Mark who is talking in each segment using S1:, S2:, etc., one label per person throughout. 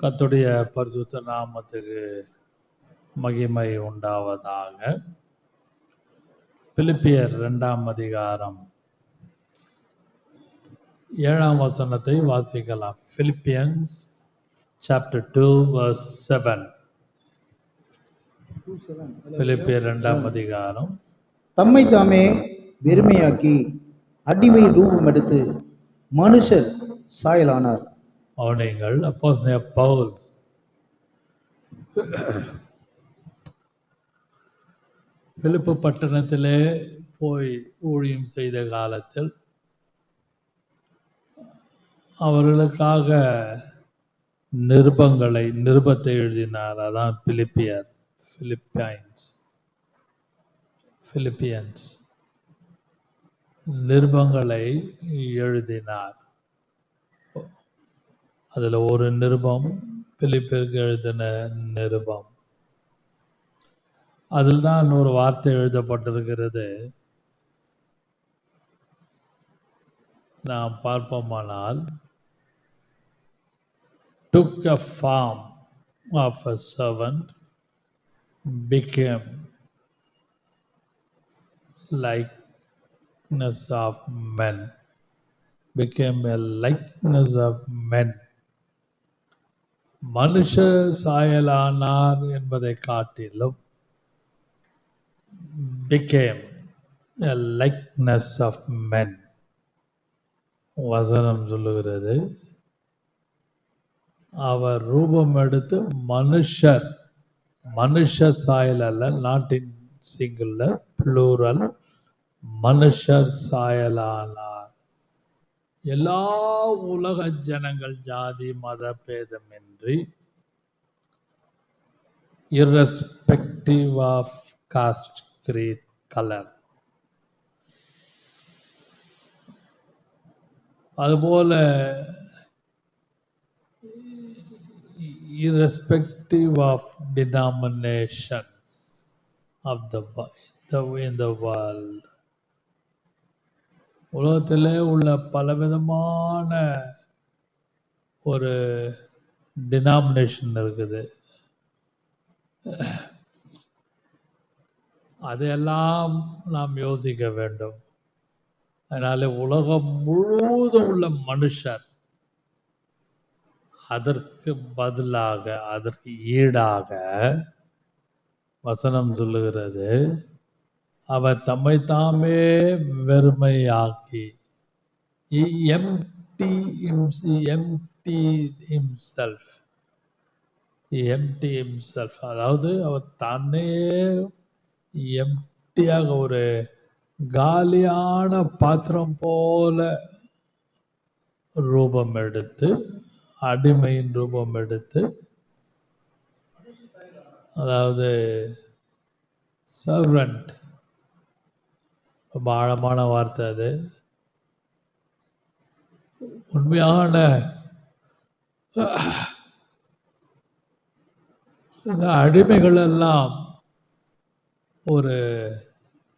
S1: கர்த்தருடைய பரிசுத்த நாமத்துக்கு மகிமை உண்டாவதாக. பிலிப்பியர் 2ஆம் அதிகாரம் 7ஆம் வசனத்தை வாசிக்கலாம். Philippians chapter 2 verse 7. பிலிப்பியர் 2ஆம் அதிகாரம்.
S2: தம்மை தாமே வெறுமையாக்கி அடிமை ரூபம் எடுத்து மனுஷர் சாயலானார்.
S1: அவனைங்கள் அப்போஸ்தலனாகிய பவுல் பிலிப்பு பட்டணத்திலே போய் ஊழியம் செய்த காலத்தில் அவர்களுக்காக நிருபத்தை எழுதினார். அதான் பிலிப்பியன்ஸ் நிருபங்களை எழுதினார். அதுல ஒரு நிருபம் பிலிப்பியருக்கு எழுதின நிருபம். அதில் தான் ஒரு வார்த்தை எழுதப்பட்டிருக்கிறது. நாம் பார்ப்போமானால், took a form of a servant, became likeness of men, became a likeness of men. மனுஷ சாயலானார் என்பதை காட்டிலும் became a likeness of men. வசனம் சொல்லுகிறது, அவர் ரூபம் எடுத்து மனுஷ சாயல் அல்ல, நாட் இன் சிங்குலர், ப்ளூரல், மனுஷர் சாயலானார். எல்லா உலக ஜனங்கள் ஜாதி மத பேதமின்றி, irrespective of caste, creed, color. அதுபோல irrespective of denominations of in the world. உலகத்திலே உள்ள பலவிதமான ஒரு டினாமினேஷன் இருக்குது. அதையெல்லாம் நாம் யோசிக்க வேண்டும். அதனால உலகம் முழுவதும் உள்ள மனுஷர் அதற்கு பதிலாக, அதற்கு ஈடாக வசனம் சொல்லுகிறது, அவர் தம்மை தாமே வெறுமையாக்கி, empty himself, அதாவது அவர் தானே எம்டியாக, ஒரு காலியான பாத்திரம் போல ரூபம் எடுத்து, அடிமையின் ரூபம் எடுத்து, அதாவது சர்வன்ட், ரொம்ப ஆழமான வார்த்தை அது. உண்மையான அடிமைகள் எல்லாம் ஒரு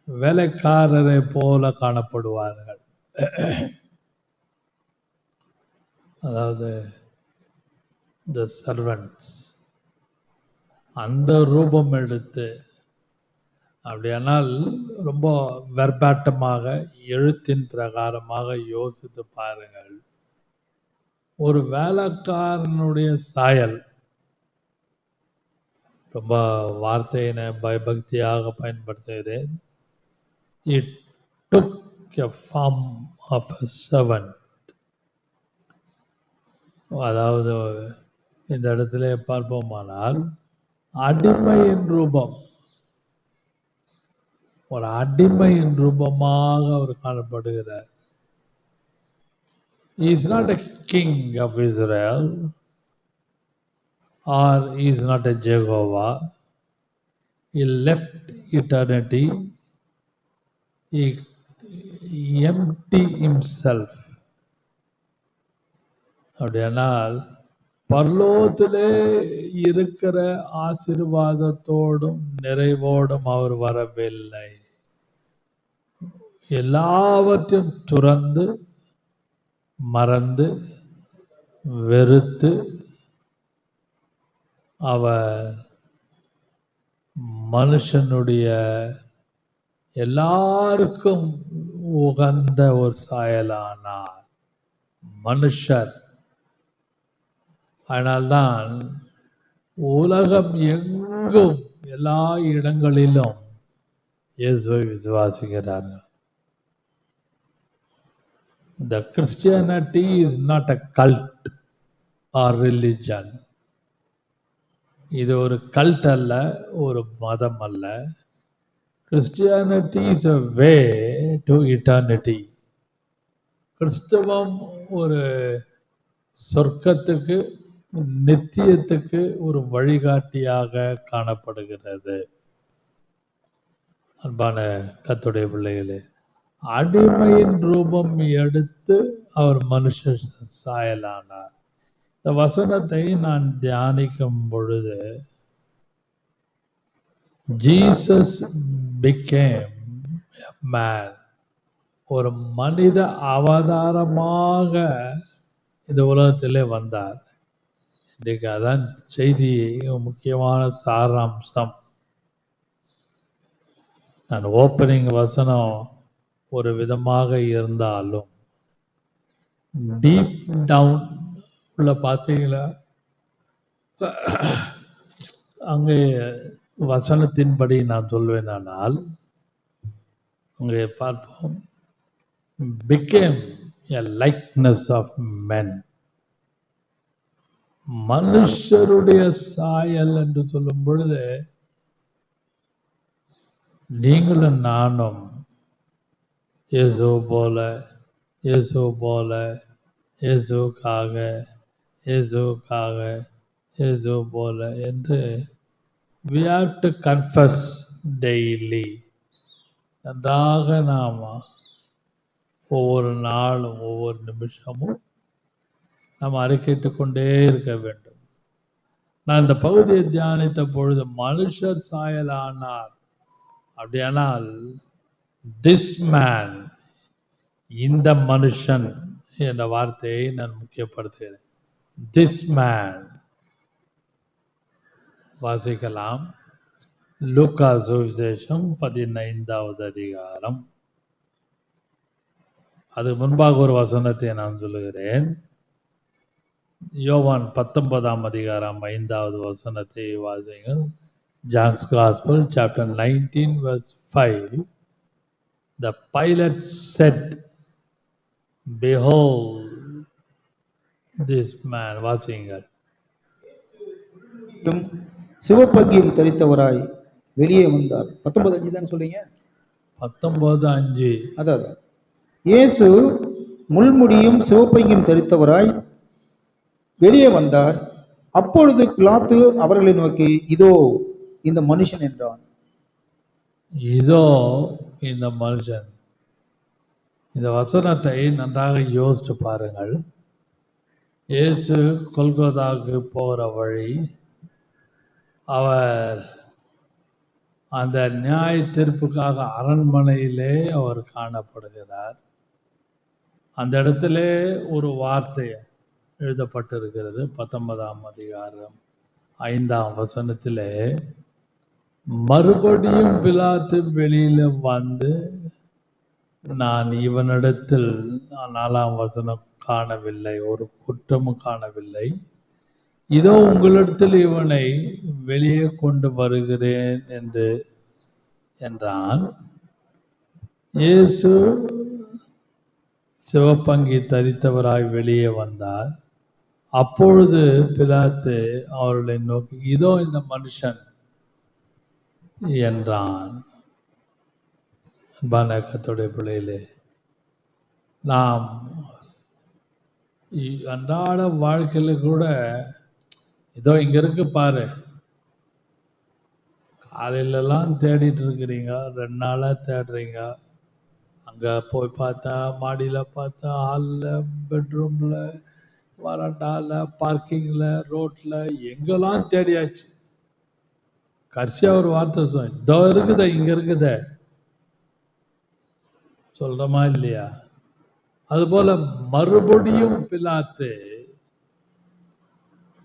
S1: வேலைக்காரரை போல காணப்படுவார்கள். அதாவது the servants அந்த ரூபம் எடுத்து, அப்படியானால் ரொம்ப வெர்பாட்டமாக, எழுத்தின் பிரகாரமாக யோசித்து பாருங்கள். ஒரு வேலைக்காரனுடைய சாயல், ரொம்ப வார்த்தையினை பயபக்தியாக பயன்படுத்துகிறேன். It took a form of a servant. அதாவது இந்த இடத்துல பார்ப்போமானால், அடிமையின் ரூபம், ஒரு அடிமையின் ரூபமாக அவர் காணப்படுகிறார். He is not a king of Israel, or he is not a Jehovah. He left eternity. He emptied himself. அப்படியானால் பரலோகத்திலே இருக்கிற ஆசீர்வாதத்தோடும் நிறைவோடும் அவர் வரவில்லை. எல்லாவற்றையும் துறந்து, மறந்து, வெறுத்து, அவர் மனுஷனுடைய எல்லாருக்கும் உகந்த ஒரு சாயலானார். மனுஷர். அதனால்தான் உலகம் எங்கும் எல்லா இடங்களிலும் இயேசுவை விசுவாசிக்கிறார்கள். The Christianity is not a cult or religion. இது ஒரு கல்ட் அல்ல, ஒரு மதம் அல்ல. Christianity is a way to eternity. கிறிஸ்தவம் ஒரு சொர்க்கத்துக்கு, நித்தியத்துக்கு ஒரு வழிகாட்டியாக காணப்படுகிறது. அன்பான கர்த்தருடைய பிள்ளைகளே, அடிமையின் ரூபம் எடுத்து அவர் மனுஷ சாயலானார். இந்த வசனத்தை நான் தியானிக்கும் பொழுது, ஜீசஸ் became a man, ஒரு மனித அவதாரமாக இந்த உலகத்திலே வந்தார். இன்றைக்கு அதான் செய்தி, முக்கியமான சாராம்சம். நான் ஓப்பனிங் வசனம் ஒரு விதமாக இருந்தாலும் டீப் டவுன் உள்ள பார்த்தீங்களா, அங்கே வசனத்தின்படி நான் சொல்வேனால் அங்கே பார்ப்போம், became a likeness of men. மனுஷருடைய சாயல் என்று சொல்லும் பொழுது, நீங்களும் நானும் இயேசு போல, இயேசு போல, இயேசுக்காக, இயேசுக்காக, இயேசு போல என்று we have to confess daily. நன்றாக நாம் ஒவ்வொரு நாளும் ஒவ்வொரு நிமிஷமும் நாம் அறிக்கையிட்டு கொண்டே இருக்க வேண்டும். நான் இந்த பகுதியை தியானித்த பொழுது மனுஷர் சாயலானார் அப்படியானால், திஸ் மேன், இந்த மனுஷன் என்ற வார்த்தையை நான் முக்கியப்படுத்துகிறேன். திஸ் மேன் வாசிக்கலாம். லூக்கா சுவிசேஷம் 15வது அதிகாரம். அதுக்கு முன்பாக ஒரு வசனத்தை நான் சொல்லுகிறேன். யோவான் 19ஆம் அதிகாரம் 5வது வசனத்தை வாசிங்கள். John's Gospel, chapter 19, verse 5. The pilot said, behold this man. வாசிங்கள்.
S2: சிவப்பங்கியும் தரித்தவராய் வெளியே வந்தார். 19:5 தான் சொல்றீங்க?
S1: 19:5.
S2: அதான் இயேசு முள்முடியும் சிவப்பங்கியும் தரித்தவராய் வெளியே வந்தார். அப்பொழுது பிலாத்து அவர்களை நோக்கி, இதோ இந்த மனுஷன் என்றான்.
S1: இதோ இந்த மனுஷன். இந்த வசனத்தை நன்றாக யோசித்து பாருங்கள். இயேசு கொல்கோதாவுக்கு போகிற வழி, அவர் அந்த நியாய தீர்ப்புக்காக அரண்மனையிலே அவர் காணப்படுகிறார். அந்த இடத்திலே ஒரு வார்த்தை எழுதப்பட்டிருக்கிறது. 19ஆம் அதிகாரம் 5ஆம் வசனத்திலே, மறுபடியும் பிலாத்து வெளியில வந்து, நான் இவனிடத்தில் 4ஆம் வசனம் காணவில்லை, ஒரு குற்றமும் காணவில்லை, இதோ உங்களிடத்தில் இவனை வெளியே கொண்டு வருகிறேன் என்றான். இயேசு சிவப்பங்கி தரித்தவராய் வெளியே வந்தார். அப்பொழுது பிலாத்து அவர்களை நோக்கி, இதோ இந்த மனுஷன் என்றான். அன்பான கர்த்தருடைய பிள்ளைகளே, நாம் அன்றாட வாழ்க்கையில கூட இதோ இங்க இருக்கு பாரு, காலையிலலாம் தேடிட்டு இருக்கிறீங்க, 2 நாளா தேடுறீங்க. அங்க போய் பார்த்தா, மாடியில பார்த்தா, ஹால்ல, பெட்ரூம்ல, வராண்டால, பார்க்கிங்ல, ரோட்ல, எங்கெல்லாம் தேடியாச்சு. கடைசியா ஒரு வார்த்தை சொல், இதோ இருக்குத, இங்க இருக்குத சொல்றோமா இல்லையா? அதுபோல மறுபடியும் பிலாத்து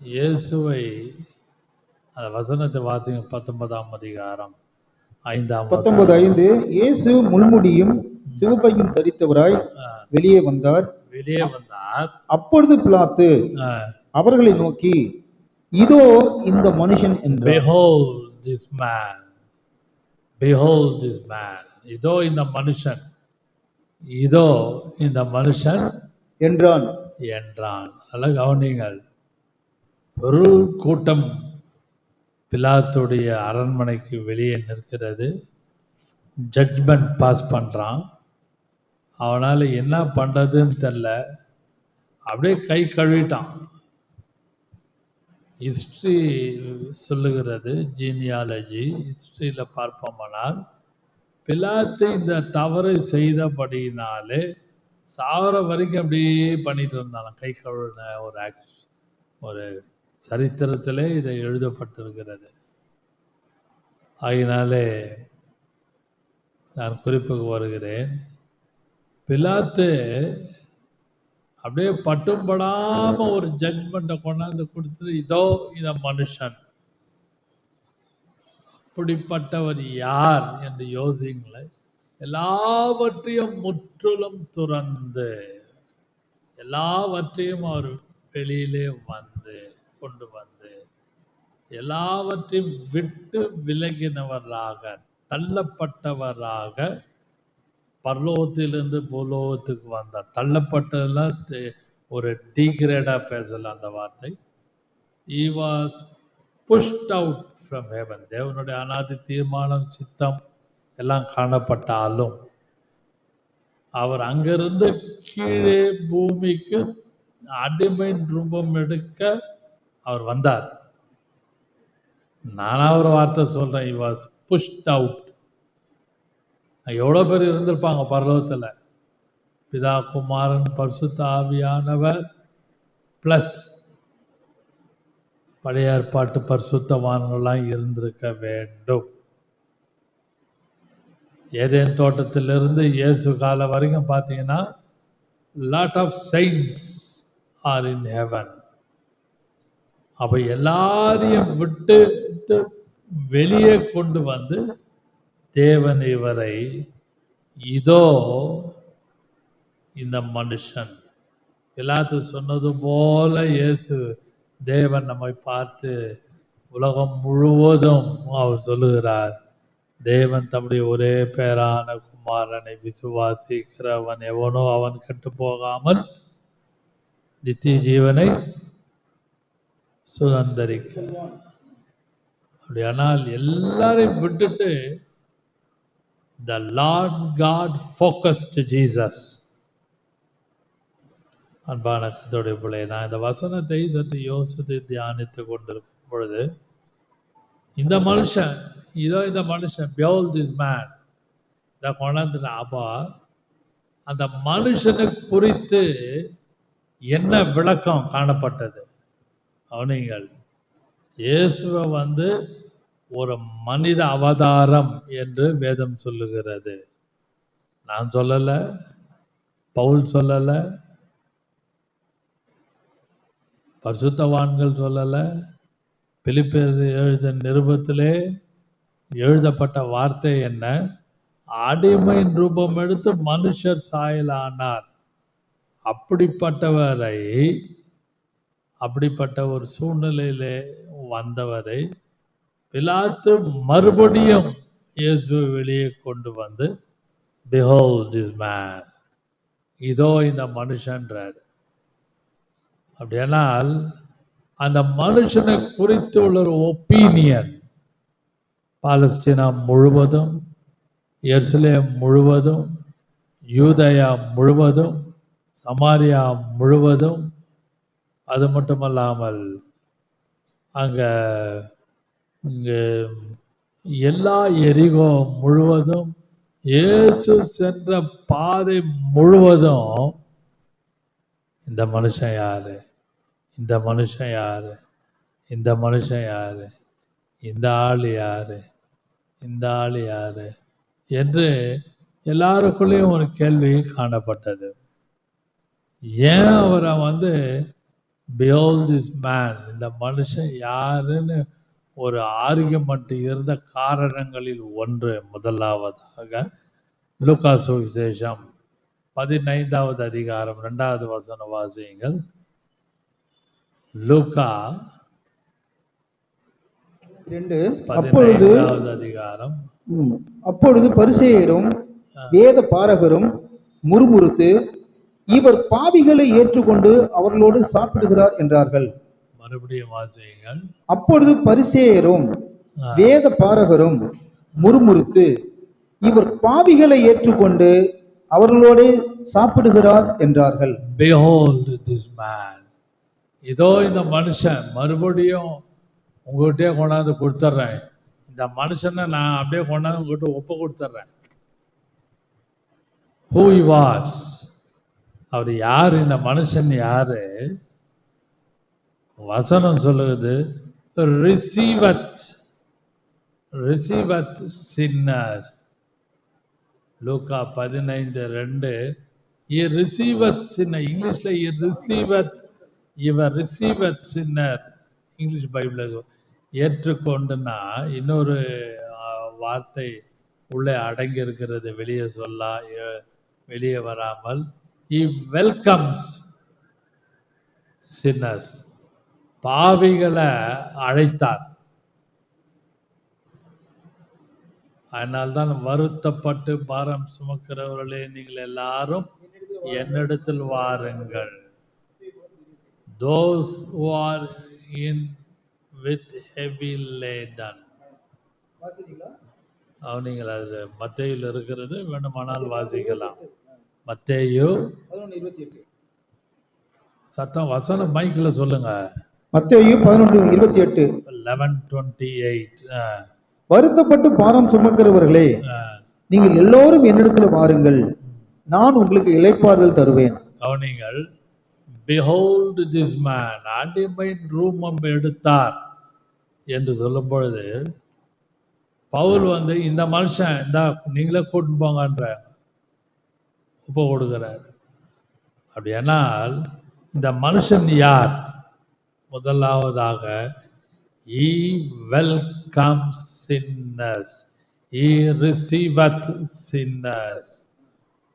S1: இயேசுவை அந்த வசனத்தை வாசிங்க. 19ஆம் அதிகாரம் 5ஆம்
S2: 19:5 இயேசு முள்முடியும் சிவப்பையும் தரித்தவராய் வெளியே வந்தார்.
S1: வெளியே வந்தார்.
S2: அப்பொழுது பிலாத்து அவர்களை நோக்கி, இதோ இந்த மனுஷன் என்றார்.
S1: Behold this man, behold this man, இதோ இந்த மனுஷன், இதோ இந்த மனுஷன்
S2: என்றான்.
S1: நல்ல கவனிங்கள். ஒரு கூட்டம் பிலாத்துடைய அரண்மனைக்கு வெளியே நிற்கிறது. ஜட்ஜ்மெண்ட் பாஸ் பண்றான். அவனால என்ன பண்றதுன்னு தெரியல. அப்படியே கை கழுவிட்டான். ஹிஸ்டரி சொல்லுகிறது, ஜீனியாலஜி ஹிஸ்டரியில் பார்ப்போமானால், பிலாத்து இந்த தவறு செய்தபடினாலே சாவர வரைக்கும் அப்படியே பண்ணிட்டு இருந்தாங்க. கை கழுவின ஒரு சரித்திரத்திலே இதை எழுதப்பட்டிருக்கிறது. ஆகினாலே நான் குறிப்புக்கு வருகிறேன். பிலாத்து அப்படியே பட்டும் படாம ஒரு ஜட்மெண்ட்டை கொண்டாந்து கொடுத்து, இதோ இந்த மனுஷன், அப்படிப்பட்டவர் யார் என்று யோசிங்களேன். எல்லாவற்றையும் முற்றிலும் துறந்து, எல்லாவற்றையும் அவர் வெளியிலே கொண்டு வந்து எல்லாவற்றையும் விட்டு விலகினவராக, தள்ளப்பட்டவராக பரலோகத்திலிருந்து பூலோகத்துக்கு வந்தார். தள்ளப்பட்டதெல்லாம் ஒரு டீக்ரேடா பேசல அந்த வார்த்தை. He was pushed out from heaven. தேவனுடைய அனாதி தீர்மானம், சித்தம் எல்லாம் காணப்பட்டாலும் அவர் அங்கிருந்து கீழே பூமிக்கு அடிமை ரூபம் எடுக்க அவர் வந்தார். நானா ஒரு வார்த்தை சொல்றேன், he was pushed out. எவ்வளோ பேர் இருந்திருப்பாங்க பரலோகத்தில். பிதா, குமாரன், பரிசுத்த ஆவியானவர் பிளஸ் பழைய ஏற்பாட்டு பரிசுத்தவான்கள்லாம் இருந்திருக்க வேண்டும். ஏதேன் தோட்டத்திலிருந்து இயேசு காலம் வரைக்கும் பார்த்தீங்கன்னா lot of saints are in heaven. அப்ப எல்லாரையும் விட்டு வெளியே கொண்டு வந்து தேவன் இவரை, இதோ இந்த மனுஷன். பிலாத்து சொன்னது போல இயேசு தேவன் நம்மை பார்த்து உலகம் முழுவதும் அவர் சொல்லுகிறார், தேவன் தம்முடைய ஒரே பேரான குமாரனை விசுவாசிக்கிறவன் எவனோ அவன் கெட்டு போகாமல் நித்திய ஜீவனை சுதந்தரிக்க. அப்படியானால் எல்லாரையும் விட்டுட்டு the Lord God focused Jesus. அன்பான கர்த்தருடைய பிள்ளை, நான் இந்த வசனத்தை சற்று யோசித்து தியானித்து கொண்டிருக்கும் பொழுது, இந்த மனுஷன், இதோ இந்த மனுஷன், behold this man, இந்த கொண்டாந்து அப்பா அந்த மனுஷனை குறித்து என்ன விளக்கம் காணப்பட்டது? அவனிங்கள் இயேசுவை ஒரு மனித அவதாரம் என்று வேதம் சொல்லுகிறது. நான் சொல்லல, பவுல் சொல்லல, பரிசுத்தவான்கள் சொல்லல. பிலிப்பியர் எழுத நிருபத்திலே எழுதப்பட்ட வார்த்தை என்ன? அடிமையின் ரூபம் எடுத்து மனுஷர் சாயலானார். அப்படிப்பட்டவரை, அப்படிப்பட்ட ஒரு சூழ்நிலையிலே வந்தவரை பிலாத்து மறுபடியும் இயேசுவை வெளியே கொண்டு வந்து, behold this man, இதோ இந்த மனுஷன்றார். அப்படியானால் அந்த மனுஷனை குறித்து உள்ள ஒரு ஒப்பீனியன் பாலஸ்தீனா முழுவதும், எருசலேம் முழுவதும், யூதயா முழுவதும், சமாரியா முழுவதும், அது மட்டுமல்லாமல் இங்கு எல்லா எரிகோ முழுவதும், இயேசு சென்ற பாதை முழுவதும் இந்த மனுஷன் யாரு, இந்த மனுஷன் யாரு, இந்த மனுஷன் யாரு, இந்த ஆள் யாரு, இந்த ஆள் யாரு என்று எல்லாருக்குள்ளேயும் ஒரு கேள்வி காணப்பட்டது. ஏன் அவரை behold this man, இந்த மனுஷன் யாருன்னு ஒரு ஆர்கியுமெண்ட் இருந்த காரணங்களில் ஒன்று. முதலாவதாக லூக்கா சுவிசேஷம் 15வது அதிகாரம் 2வது வசனம் வாசியுங்கள். லூக்கா
S2: 2 அப்பொழுது
S1: 15வது அதிகாரம்.
S2: அப்பொழுது பரிசேயரும் வேத பாரகரும் முறுமுறுத்து, இவர் பாவிகளை ஏற்றுக்கொண்டு அவர்களோடு சாப்பிடுகிறார் என்றார்கள்.
S1: மறுபடியும் வாசியுங்கள்.
S2: அப்பொழுது பரிசேயரும் வேத பாரகரும் முறுமுறுத்து, இவர் பாவிகளை ஏற்றுக்கொண்டு அவர்களோடு சாப்பிடுகிறார் என்றார்கள்.
S1: Behold this man. இதோ இந்த மனுஷன், மறுபடியும் உங்ககிட்டயே கொண்டாந்து கொடுத்துட்றேன். இந்த மனுஷனை நான் அப்படியே கொண்டாந்து உங்ககிட்ட ஒப்பு கொடுத்துட்றேன். Who he was, அவர் யார், இந்த மனுஷன் யாரு? வசனம் சொல்லுது, ரிசீவத் sinners. லூக்கா 15:2. இங்கிலீஷ்ல ரிசீவத் சின்னர். இங்கிலீஷ் பைபிள் ஏற்றுக்கொண்டுனா இன்னொரு வார்த்தை உள்ளே அடங்கி இருக்கிறது, வெளியே வராமல். He welcomes sinners. பாவிகளை அழைத்தார். அதனால்தான் வருத்தப்பட்டு பாரம் சுமக்கிறவர்களே, நீங்கள் எல்லாரும் என்னிடத்தில் வாருங்கள். Those who are in with heavy laden. நீங்கள் அது மத்தேயுல இருக்கிறது, வேண்டுமானால் வாசிக்கலாம். மத்தேயு
S2: 11:28.
S1: சத்தம் வசனம் மைக்ல சொல்லுங்க.
S2: மத்தேயு 11:28.
S1: 11:28.
S2: வருத்தப்பட்டு பாரம் சுமக்கிறவர்களே, நீங்கள் எல்லோரும் என்னிடத்தில் வாருங்கள், நான் உங்களுக்கு இளைப்பாறுதல் தருவேன்.
S1: கவனிங்கள். Behold this man. அடிமையின் ரூபம் எடுத்தார் என்று சொல்லும் பொழுது பவுல் இந்த மனுஷன் இந்த நீங்களே கூட்டு போங்கன்ற ஒப்பு கொடுக்கிறார். அப்படியானால் இந்த மனுஷன் யார்? முதலாவதாக he welcomes sinners. He receiveth sinners.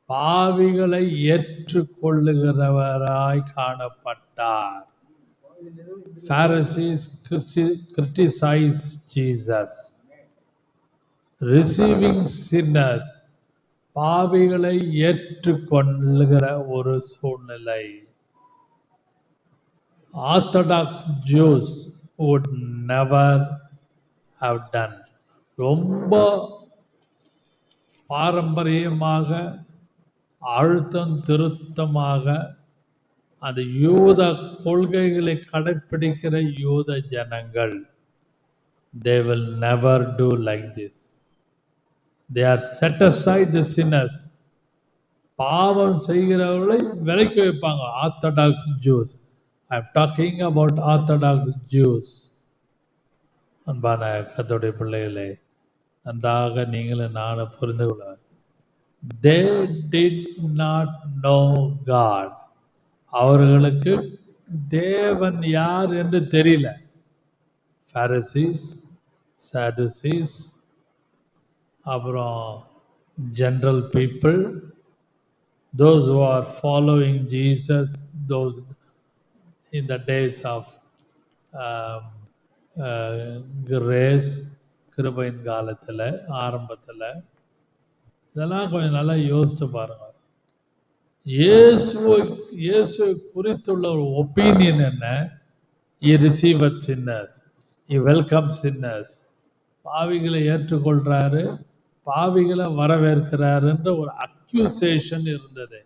S1: பாவிகளை ஏற்றுக்கொள்ளுகிறவராய் காணப்பட்டார். Pharisees criticized Jesus. Receiving sinners, பாவிகளை ஏற்றுக்கொள்ளுகிற ஒரு சூழ்நிலை. Orthodox Jews would never have done. ரொம்ப பாரம்பரியமாக அழுத்தம் திருத்தமாக அந்த யூத கொள்கைகளை கடைப்பிடிக்கிற யூத ஜனங்கள், they will never do like this. They are set aside the sinners. பாவம் செய்கிறவர்களை விலக்கி வைப்பாங்க. Orthodox juice. I am talking about Orthodox Jews. அன்பான கர்த்தருடைய பிள்ளைகளே, நன்றாக நீங்களும் நானும் புரிந்து கொள்ள, they did not know God. அவர்களுக்கு தேவன் யார் என்று தெரியல. Pharisees, Sadducees, அப்புறம் general people, those who are following Jesus, those in the days of grace, கிருபையின் காலத்தில் ஆரம்பத்தில், இதெல்லாம் கொஞ்சம் நல்லா யோசித்து பாருங்க. இயேசு குறித்துள்ள ஒரு ஒப்பீனியன் என்ன? He receiveth sinners. He welcomes sinners. பாவிகளை ஏற்றுக்கொள்றாரு, பாவிகளை வரவேற்கிறாருன்ற ஒரு அக்யூசேஷன் இருந்தது.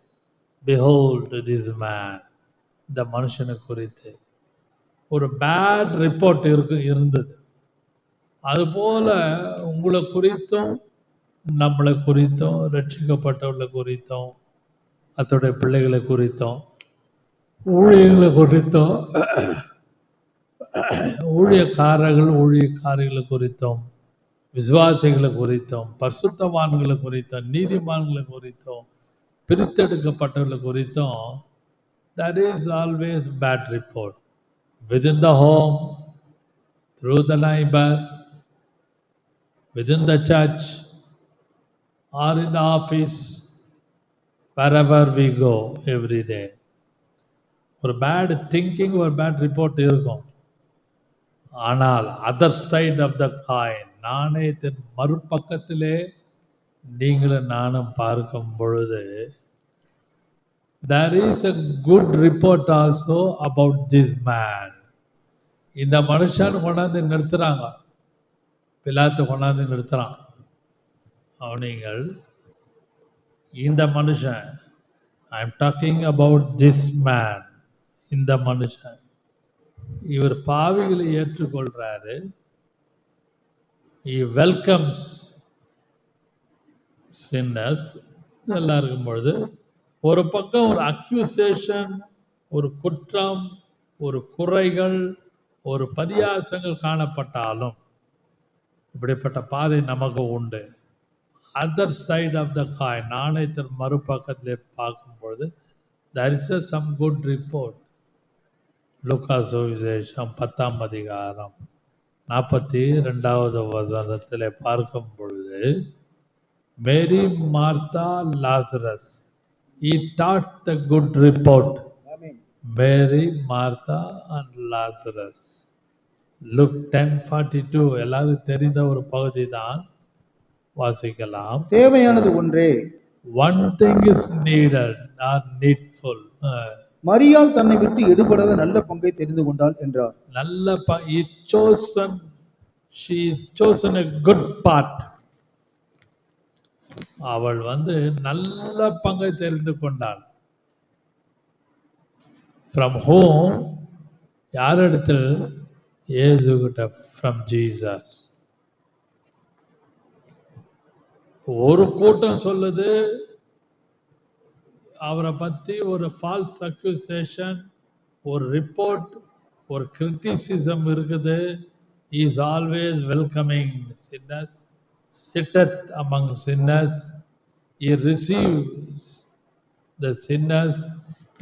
S1: Behold this man. இந்த மனுஷனை குறித்து ஒரு பேட் ரிப்போர்ட் இருந்தது. அதுபோல உங்களை குறித்தும் நம்மளை குறித்தும் ரட்சிக்கப்பட்டவர்களை குறித்தும் அதோடைய பிள்ளைகளை குறித்தும் ஊழியர்களை குறித்தும் ஊழியக்காரிகளை குறித்தும் விசுவாசிகளை குறித்தும் பரிசுத்தவான்களை குறித்தும் நீதிமான்களை குறித்தும் பிரித்தெடுக்கப்பட்டவர்களை குறித்தும் there is always bad report. Within the home, through the neighbor, within the church, or in the office, wherever we go every day. ஒரு பேட் திங்கிங், ஒரு பேட் ரிப்போர்ட் இருக்கும். ஆனால் other side of the coin, நாணயத்தின் மறுபக்கத்திலே நீங்களும் நானும் பார்க்கும் பொழுது, there is a good report also about this man. இந்த மனுஷன் கொண்டாந்து நிறுத்துறாங்க, பிலாத்து கொண்டாந்து நிறுத்துறான். அவனிங்கள் இந்த மனுஷன், I am talking about this man, இந்த மனுஷன் இவர் பாவிகளை ஏற்றுக்கொள்றாரு. he welcomes sinners. நல்லா இருக்கும் பொழுது ஒரு பக்கம் ஒரு அக்யூசேஷன், ஒரு குற்றம், ஒரு குறைகள், ஒரு பரியாசங்கள் காணப்பட்டாலும் இப்படிப்பட்ட பாதை நமக்கு உண்டு. Other side of the coin, நாணயத்தின் மறுபக்கத்திலே பார்க்கும்பொழுது there is some good report. லூக்கா சுவிசேஷம் 10ஆம் அதிகாரம் 42வது வசனத்திலே பார்க்கும் பொழுது, Mary, Martha, Lazarus, he taught the good report. Mary, Martha and Lazarus. Look 10:42 எல்லாரும் தெரிந்த ஒரு பகுதி தான், வாசிக்கலாம்.
S2: தேவையானது ஒன்றே,
S1: one thing is needed or needful.
S2: மரியாள் தன்னை விட்டு எடுபடாத நல்ல பங்கை தெரிந்து கொண்டாள் என்றார்.
S1: நல்ல she chosen a good part. அவள் நல்ல பங்கை தெரிந்து கொண்டாள். from whom? யாரிடத்தில்? இயேசு கிட்ட, from Jesus. ஒரு கூட்டம் சொல்லுது அவரை பத்தி ஒரு ஃபால்ஸ் அக்யூசேஷன், ஒரு ரிப்போர்ட், ஒரு கிரிட்டிசிசம் இருக்குது. he is always welcoming sinners, sitteth among sinners, he receives the sinners.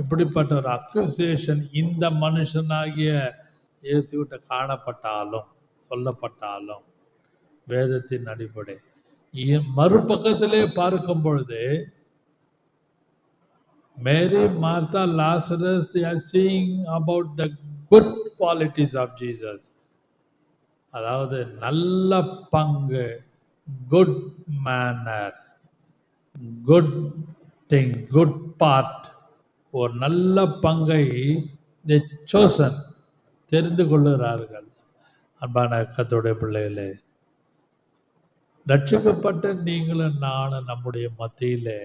S1: இப்படிப்பட்ட ஒரு அக்யூசேஷன் இந்த மனுஷனாகிய இயேசுகிட்ட காணப்பட்டாலும் சொல்லப்பட்டாலும் வேதத்தின் அடிப்படை, மறுபக்கத்திலே பார்க்கும் பொழுது Mary, Martha, Lazarus, they are seeing about the good qualities of Jesus. அதாவது நல்ல பங்கு, good manner, good thing, good part, ஒரு நல்ல பங்கை they chosen, தெரிந்து கொள்ளுகிறார்கள். அன்பான கர்த்தருடைய பிள்ளைகளே, ரட்சிக்கப்பட்ட நீங்களும் நானும் நம்முடைய மத்தியிலே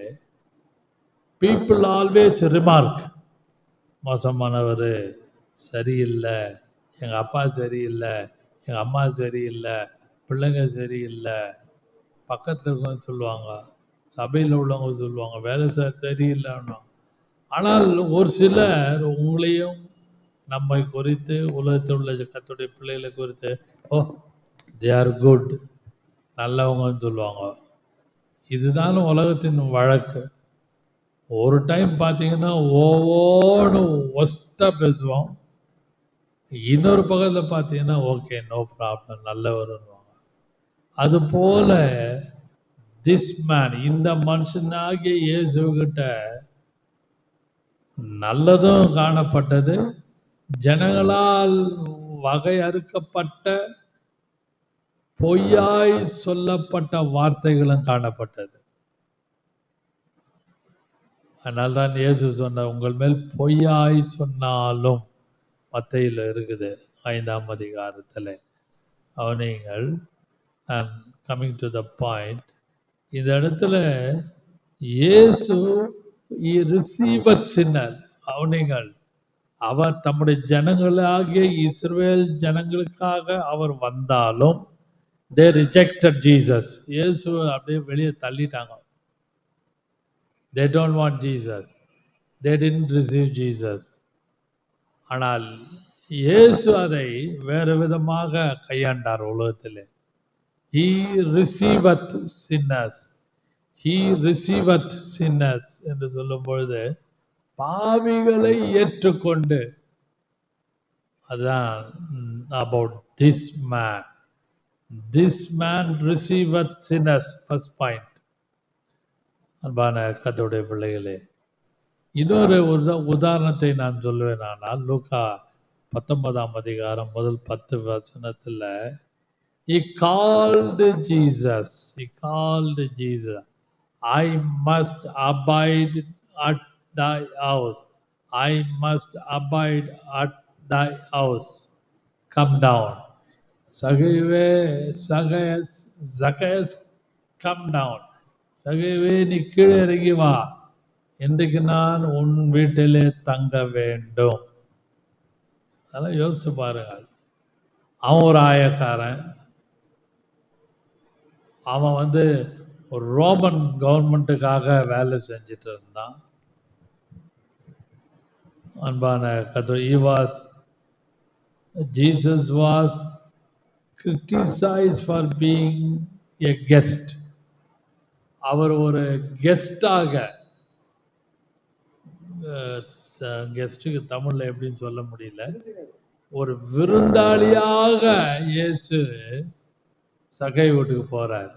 S1: people always remark, மோசமானவர், சரியில்லை, எங்க அப்பா சரியில்லை, எங்க அம்மா சரியில்லை, பிள்ளைங்க சரியில்லை, பக்கத்தில் இருக்கவங்க சொல்லுவாங்க, சபையில் உள்ளவங்க சொல்லுவாங்க, வேலை சரியில்லைன்னு. ஆனால் ஒரு சிலர் உங்களையும் நம்மை குறித்து, உலகத்தில் உள்ள கர்த்தருடைய பிள்ளைகளை குறித்து, ஓ they are good, நல்லவங்கன்னு சொல்லுவாங்க. இதுதான் உலகத்தின் வழக்கு. ஒரு டைம் பார்த்தீங்கன்னா ஓன்னு ஒஸ்ட்டாக பேசுவோம், இன்னொரு பக்கத்தில் பார்த்தீங்கன்னா ஓகே நோ ப்ராப்ளம், நல்லவருன்னுவாங்க. அதுபோல திஸ் மேன், இந்த மனுஷனாகிய இயேசுகிட்ட நல்லதும் காணப்பட்டது, ஜனங்களால் வகை அறுக்கப்பட்ட பொய்யாய் சொல்லப்பட்ட வார்த்தைகளும் காணப்பட்டது. அதனால்தான் இயேசு சொன்ன, உங்கள் மேல் பொய்யாய் சொன்னாலும், மத்தையில் இருக்குது 5ஆம் அதிகாரத்தில். அவனீங்கள், நான் கம்மிங் டு த பாயிண்ட், இந்த இடத்துல இயேசு ரிசீவத் சின்னர், அவனீங்கள், அவர் தம்முடைய ஜனங்களாகிய இஸ்ரவேல் ஜனங்களுக்காக அவர் வந்தாலும் they rejected Jesus. இயேசு அப்படியே வெளியே தள்ளிட்டாங்க. They don't want Jesus. They didn't receive Jesus. ஆனால் இயேசு அதை வேறு விதமாக கையாண்டார் உலகத்திலே. He receiveth sinners. He receiveth sinners என்று சொல்லும் பொழுது பாவிகளை ஏற்றுக்கொண்டு, அதுதான் about this man. This man receiveth sinners. First point. அன்பான கர்த்தருடைய பிள்ளைகளே, இன்னொரு உதாரணத்தை நான் சொல்லுவேன். ஆனால் லூக்கா 19ஆம் அதிகாரம் முதல் 10 வசனத்துல he called Jesus. He called Jesus. I must abide at thy house. I must abide at thy house. Come down. Zacchaeus, come down. சகைவே, நீ கீழே இறங்கி வா, இன்றைக்கு நான் உன் வீட்டிலே தங்க வேண்டும். அதெல்லாம் யோசிச்சு பாருங்க. அவன் ஒரு ஆயக்காரன், அவன் ஒரு ரோமன் கவர்மெண்ட்டுக்காக வேலை செஞ்சுட்டு இருந்தான். அன்பான கர்த்தர், Jesus was criticized for being a guest. அவர் ஒரு கெஸ்டாக, கெஸ்டுக்கு தமிழ்ல எப்படின்னு சொல்ல முடியல, ஒரு விருந்தாளியாக இயேசு சகை வீட்டுக்கு போறார்.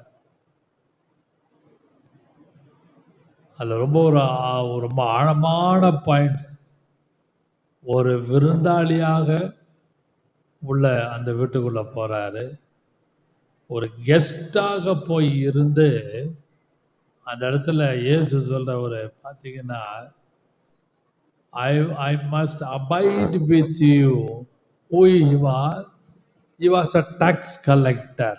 S1: அதுல ரொம்ப ஆழமான பாயிண்ட். ஒரு விருந்தாளியாக உள்ள அந்த வீட்டுக்குள்ள போறாரு. ஒரு கெஸ்டாக போய் இருந்து அந்த இடத்துல இயேசு சொல்ற பார்த்தீங்கன்னா, I must abide with you. Who he was? He was a tax collector.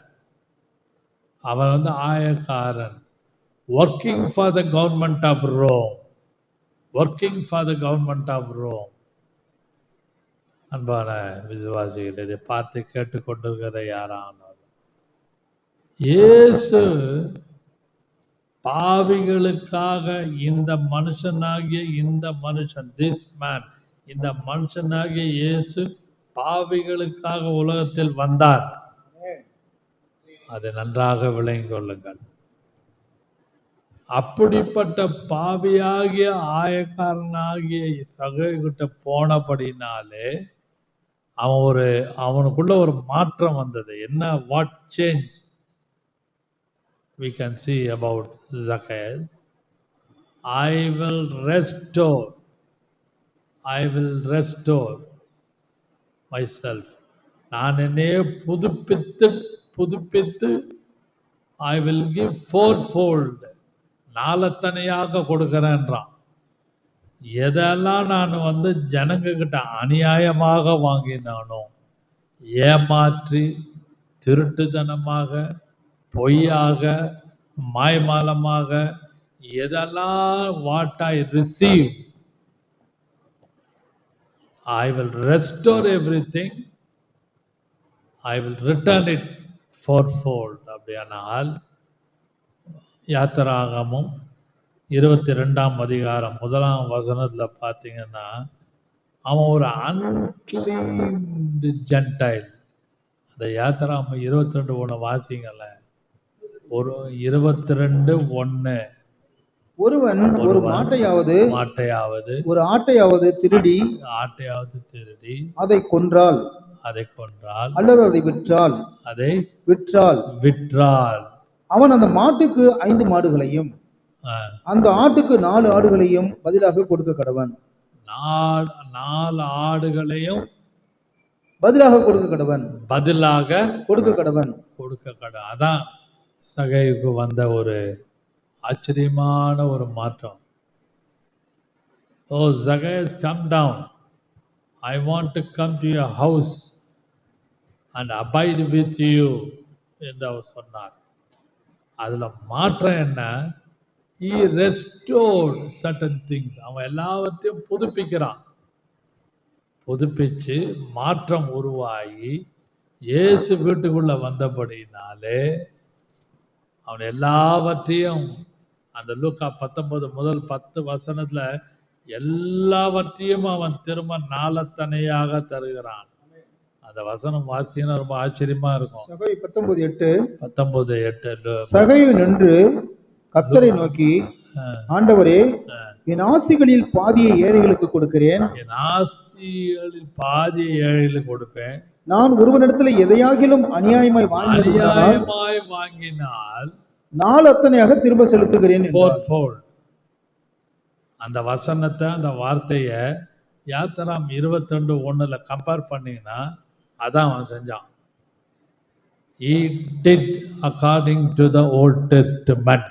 S1: அவன் ஆயக்காரன். Working for the government of Rome. Working for the government of Rome. அன்பான விசுவாசிகள், இதை பார்த்து கேட்டுக்கொண்டிருக்கிற யாரானாலும், இயேசு பாவிகளுக்காக இந்த மனுஷன் this man, இந்த மனுஷனாகிய இயேசு பாவிகளுக்காக உலகத்தில் வந்தார். அதை நன்றாக விளங்கிக் கொள்ளுங்கள். அப்படிப்பட்ட பாவியாகிய ஆயக்காரனாகிய சகைகிட்ட போனபடினாலே அவனுக்குள்ள ஒரு மாற்றம் வந்தது. என்ன? What change we can see about Zacchaeus? I will restore myself. நான் என்னையே புதுப்பித்து I will give fourfold, நாலத்தனையாக கொடுக்கிறேன்றான். எதெல்லாம் நான் ஜனங்க கிட்ட அநியாயமாக வாங்கினானோ, ஏமாற்றி, திருட்டுத்தனமாக, பொய்யாக, மாய்மாலமாக, எதெல்லாம் what I receive, I will restore everything. I will return it fourfold. அப்படியானால் யாத்திராகமம் 22ஆம் அதிகாரம் 1ஆம் வசனத்துல பார்த்தீங்கன்னா, அவன் ஒரு அன்கிளீன்டு ஜென்டைல். அந்த யாத்திராகமம் 22:1 வாசிங்கல்ல. 22:1.
S2: ஒருவன் ஒரு மாட்டையாவது ஒரு ஆட்டையாவது திருடி அதை கொன்றால் அல்லது அதை விற்றால் அவன் அந்த மாட்டுக்கு 5 மாடுகளையும் அந்த ஆட்டுக்கு 4 ஆடுகளையும் பதிலாக கொடுக்க கடவன்.
S1: 4 ஆடுகளையும்
S2: பதிலாக கொடுக்க கடவன்.
S1: அதான் சகைக்கு வந்த ஒரு ஆச்சரியமான ஒரு மாற்றம். Oh Zacchaeus, come down. I want to come to your house and abide with you என்று அவர் சொன்னார். அதுல மாற்றம் என்ன? He restored certain things. அவன் எல்லாவற்றையும் புதுப்பிச்சு மாற்றம் உருவாகி இயேசு வீட்டுக்குள்ள வந்தபடினாலே அவன் எல்லாவற்றையும், அந்த லூக்கா 19 முதல் 10 வசனத்துல எல்லாவற்றையும் அவன் திரும்ப நாலத்தனையாக தருகிறான். அந்த வசனம் வாசினா ரொம்ப ஆச்சரியமா இருக்கும்.
S2: 19:8 சகையு நின்று கர்த்தரை நோக்கி, ஆண்டவரே, என் ஆஸ்திகளில் பாதியை ஏழைகளுக்கு கொடுக்கிறேன்.
S1: என் ஆஸ்திகளில் பாதியை ஏழைகளுக்கு கொடுப்பேன்.
S2: நான் ஒருவனிடத்துல எதையாகிலும் அநியாயமாய் வாங்கினால் நாள் அத்தனையாக திரும்ப செலுத்துகிறேன்.
S1: அந்த வசனத்தை, அந்த வார்த்தைய யாத்திராம் 22:1 கம்பேர் பண்ணீங்கன்னா அதான் அவன் செஞ்சான். He did according to the Old Testament.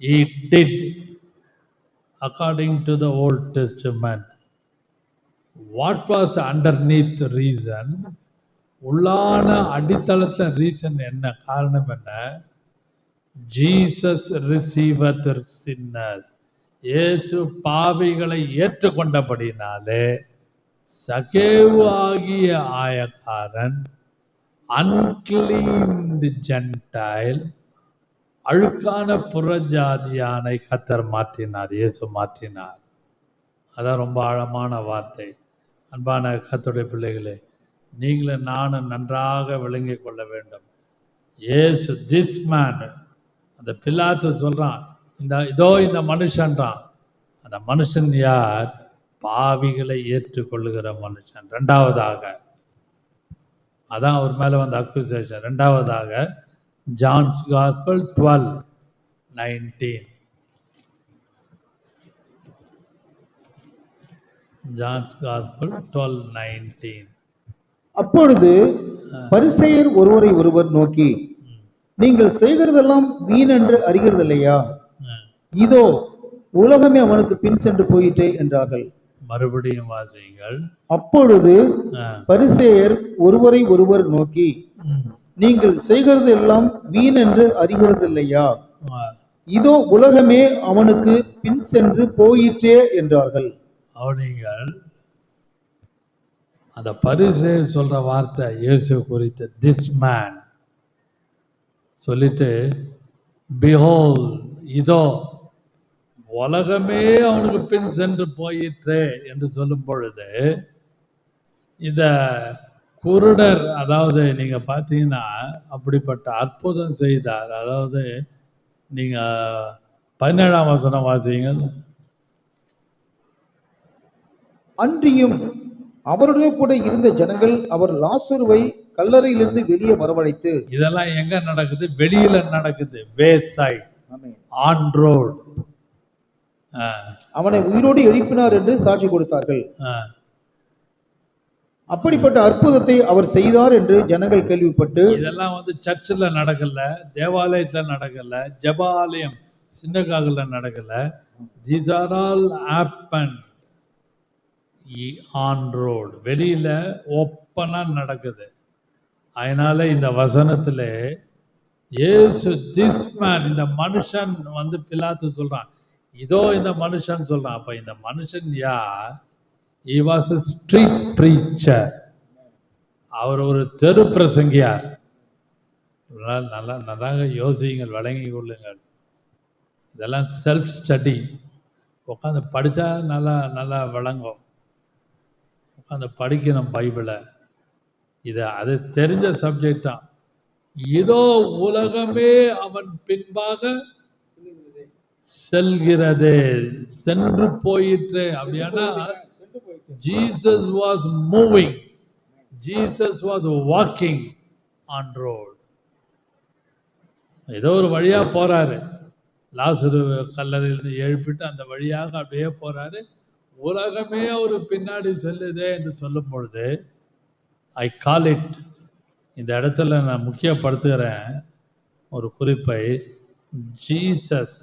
S1: He did according to the Old Testament. What was the underneath reason? உள்ளான அடித்தளத்துல ரீசன் என்ன, காரணம் என்ன? Jesus receiveth sinners. இயேசு பாவிகளை ஏற்றுக்கொண்டபடினாலே சகேவு ஆகிய ஆயக்காரன், unclean Gentile, அழுக்கான புறஜாதியானை கர்த்தர் மாற்றினார், இயேசு மாற்றினார். அதான் ரொம்ப ஆழமான வார்த்தை. அன்பான கர்த்தருடைய பிள்ளைகளே, நீங்களும் நானும் நன்றாக விளங்கிக் கொள்ள வேண்டும். இயேசு திஸ் மேன், அந்த பிலாத்து சொல்றான், இந்த மனுஷன்றான். அந்த மனுஷன் யார்? பாவிகளை ஏற்றுக்கொள்ளுகிற மனுஷன். ரெண்டாவதாக அதான் அவர் மேல வந்த அக்யூசேஷன். ரெண்டாவதாக ஜான்ஸ் காஸ்பல் 12:19. John's gospel 12:19.
S2: அப்பொழுது பரிசேயர் ஒருவரை ஒருவர் நோக்கி, நீங்கள் செய்கிறதெல்லாம் வீண் என்று அறிகிறது இல்லையா? இதோ உலகமே அவனுக்கு பின் சென்று போயிட்டே என்றார்கள்.
S1: மறுபடியும் வாசியுங்கள்.
S2: அப்பொழுது பரிசேயர் ஒருவரை ஒருவர் நோக்கி, நீங்கள் செய்கிறது எல்லாம் வீண் என்று அறிகிறது இல்லையா? இதோ உலகமே அவனுக்கு பின் சென்று போயிற்றே என்றார்கள்.
S1: அவர்கள் அந்த பரிசேயர் சொல்ற வார்த்தை இயேசு குறித்து, திஸ் மேன் சொல்லிட்டு, behold, இதோ உலகமே அவனுக்கு பின் சென்று போயிற்றே என்று சொல்லும் பொழுது, இந்த குருடர், அதாவது நீங்க பார்த்தீங்கன்னா அப்படிப்பட்ட அற்புதம் செய்தார். அதாவது நீங்க 17ஆம் வசனம் வாசிங்க.
S2: அன்றியும் அவருடைய கூட இருந்த ஜனங்கள் அவர் லாசருவை கல்லறையிலிருந்து வெளியே வரவழைத்து,
S1: இதெல்லாம் எங்க நடக்குது? வெளியில நடக்குது, வே சைட், ஆன் ரோட்.
S2: அவனை உயிரோடு எழுப்பினார் என்று சாட்சி கொடுத்தார்கள். அப்படிப்பட்ட அற்புதத்தை அவர் செய்தார் என்று ஜனங்கள் கேள்விப்பட்டு,
S1: இதெல்லாம் சர்ச்சில் நடக்கல, தேவாலயத்துல நடக்கல, ஜெபாலயம் சின்னகாகுல நடக்கல. These are all happened on road, வெளியில ஓப்பனா நடக்குது. அதனால இந்த வசனத்துல இயேசு திஸ் மேன், இந்த மனுஷன் பிலாத்து சொல்றான், இதோ இந்த மனுஷன் சொல்றான். அப்ப இந்த மனுஷன் யார்? He was a street preacher. அவர் ஒரு தெரு பிரசங்கியார். நல்லா நன்றாக யோசியுங்கள், வழங்கி கொள்ளுங்கள். இதெல்லாம் செல்ஃப் ஸ்டடி. உட்காந்து படித்தா நல்லா விளங்கும். உட்காந்து படிக்கணும் பைபிளை. அது தெரிஞ்ச சப்ஜெக்ட் தான். இதோ உலகமே அவன் பின்பாக செல்கிறதே, சென்று போயிற்று. அப்படின்னா Jesus was moving, Jesus was walking on road. ஏதோ ஒரு வழியா போறாரு. லாசரு கல்லறையிலிருந்து எழுப்பிட்டு அந்த வழியாக அப்படியே போறாரு. உலகமே ஒரு பின்னாடி செல்லுதே என்று சொல்லும் பொழுது, ஐ கால் இட், இந்த இடத்துல நான் முக்கியப்படுத்துகிறேன் ஒரு குறிப்பை, Jesus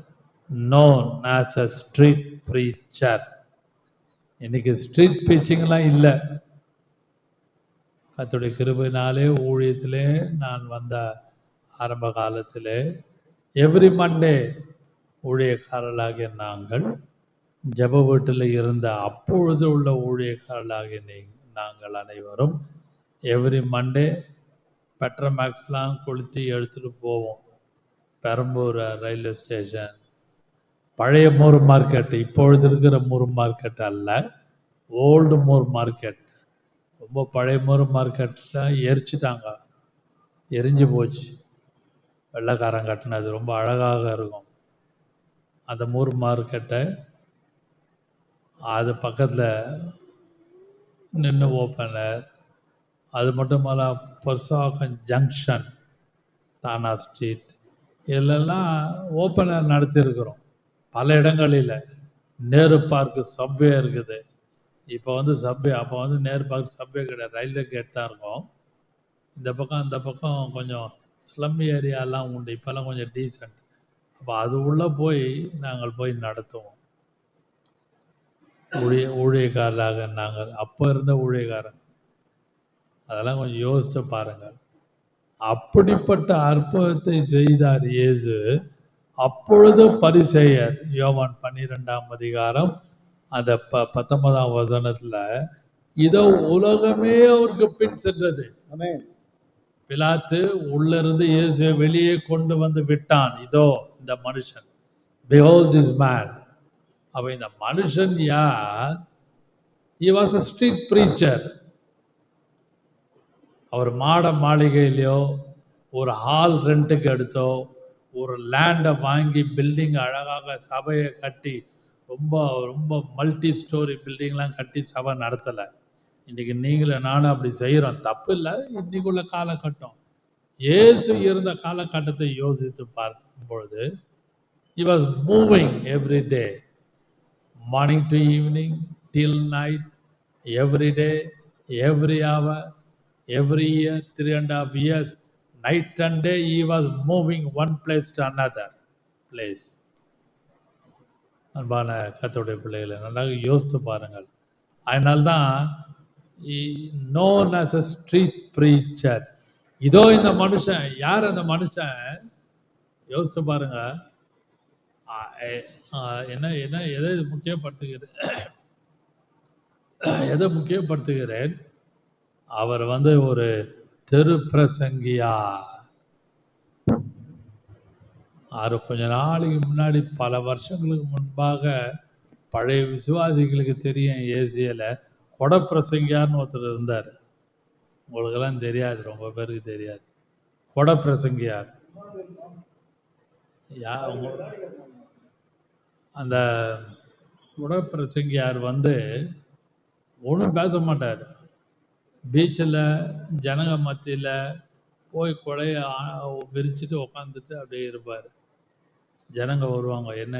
S1: known as a street preacher. இன்னைக்கு ஸ்ட்ரீட் ப்ரீச்சிங்லாம் இல்லை. கர்த்தருடைய கிருபையினாலே ஊழியத்திலே நான் வந்த ஆரம்ப காலத்திலே எவ்ரி மண்டே ஊழியக்காரர்களாகிய நாங்கள், ஜெப வீட்டில் இருந்த அப்பொழுது உள்ள ஊழியக்காரர்களாகிய நாங்கள் அனைவரும் எவ்ரி மண்டே பெட்ரோமேக்ஸ்லாம் கொளுத்தி எடுத்துகிட்டு போவோம். பெரம்பூர் ரயில்வே ஸ்டேஷன், பழைய மூர் மார்க்கெட், இப்பொழுது இருக்கிற மூர் மார்க்கெட் அல்ல, ஓல்டு மூர் மார்க்கெட். ரொம்ப பழைய மூர் மார்க்கெட்டில் எரிச்சிட்டாங்க, எரிஞ்சு போச்சு. வெள்ளைக்காரன் கட்டினது ரொம்ப அழகாக இருக்கும். அந்த மூர் மார்க்கெட்டை அது பக்கத்தில் நின்று ஓப்பனர். அது மட்டும் இல்ல பர்சாகன் ஜங்ஷன், தானா ஸ்ட்ரீட், இதெல்லாம் ஓப்பனர் நடத்தியிருக்கிறோம் பல இடங்களில். நேரு பார்க்கு சப்வே இருக்குது. இப்போ வந்து சப்வே, அப்போ வந்து நேரு பார்க் சப்வே கிடையாது, ரயில்வே கேட் தான் இருக்கும். இந்த பக்கம் அந்த பக்கம் கொஞ்சம் ஸ்லம் ஏரியாலாம் உண்டு, இப்போல்லாம் கொஞ்சம் டீசெண்ட். அப்போ அது உள்ளே போய் நாங்கள் போய் நடத்துவோம். ஊழியக்காரராக நாங்கள் அப்போ இருந்த ஊழியக்காரன். அதெல்லாம் கொஞ்சம் யோசித்து பாருங்கள். அப்படிப்பட்ட அற்புதத்தை செய்தார் இயேசு. அப்பொழுது பரிசேயர், யோவான் 12ஆம் அதிகாரம் அந்த 19ஆம் வசனத்துல, இதோ உலகமே அவருக்கு பின் சென்றது. பிலாத்து உள்ள இருந்து இயேசுவை வெளியே கொண்டு வந்து விட்டான். இதோ இந்த மனுஷன், behold this man. அப்ப இந்த மனுஷன் யார்? he was a street preacher. அவர் மாட மாளிகையிலையோ ஒரு ஹால் ரெண்ட்டுக்கு எடுத்தோ ஒரு லேண்டை வாங்கி பில்டிங் அழகாக சபையை கட்டி ரொம்ப ரொம்ப மல்டி ஸ்டோரி பில்டிங்லாம் கட்டி சபை நடத்தலை. இன்னைக்கு நீங்களும் நானும் அப்படி செய்கிறோம், தப்பு இல்லை. இன்னைக்குள்ள காலகட்டம், இயேசு இருந்த காலகட்டத்தை யோசித்து பார்க்கும் பொழுது he was moving every day, morning to evening till night, every day, every hour, every year, 3.5 years, night and day he was moving one place to another place. அன்பான கர்த்தருடைய பிள்ளைகளை நன்றாக யோசித்து பாருங்கள். அதனால்தான் known as a street preacher. இதோ இந்த மனுஷன் யார்? அந்த மனுஷன் யோசித்து பாருங்க. என்ன என்ன எதை முக்கியப்படுத்துகிறேன், எதை முக்கியப்படுத்துகிறேன்? அவர் வந்து ஒரு தெரு பிரசங்கியா. கொஞ்ச நாளைக்கு முன்னாடி, பல வருஷங்களுக்கு முன்பாக, பழைய விசுவாசிகளுக்கு தெரியும், ஏசியில் கொடை பிரசங்கியார்னு ஒருத்தர் இருந்தார். உங்களுக்கெல்லாம் தெரியாது, ரொம்ப பேருக்கு தெரியாது. கொடை பிரசங்கியார் அந்த கொடை பிரசங்கியார் வந்து ஒன்றும் பேச மாட்டார். பீச்சில் ஜனங்க மத்தியில் போய் கொடையை விரிச்சிட்டு உக்காந்துட்டு அப்படியே இருப்பார். ஜனங்க வருவாங்க, என்ன